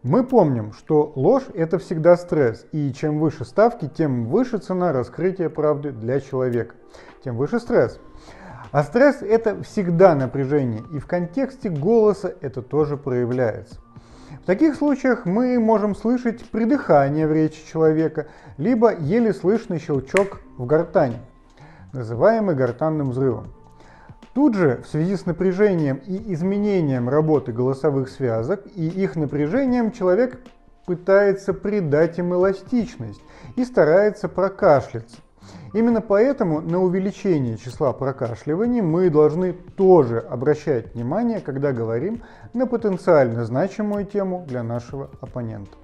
Мы помним, что ложь – это всегда стресс, и чем выше ставки, тем выше цена раскрытия правды для человека, тем выше стресс. А стресс – это всегда напряжение, и в контексте голоса это тоже проявляется. В таких случаях мы можем слышать придыхание в речи человека, либо еле слышный щелчок в гортани, называемый гортанным взрывом. Тут же, в связи с напряжением и изменением работы голосовых связок и их напряжением, человек пытается придать им эластичность и старается прокашляться. Именно поэтому на увеличение числа прокашливаний мы должны тоже обращать внимание, когда говорим на потенциально значимую тему для нашего оппонента.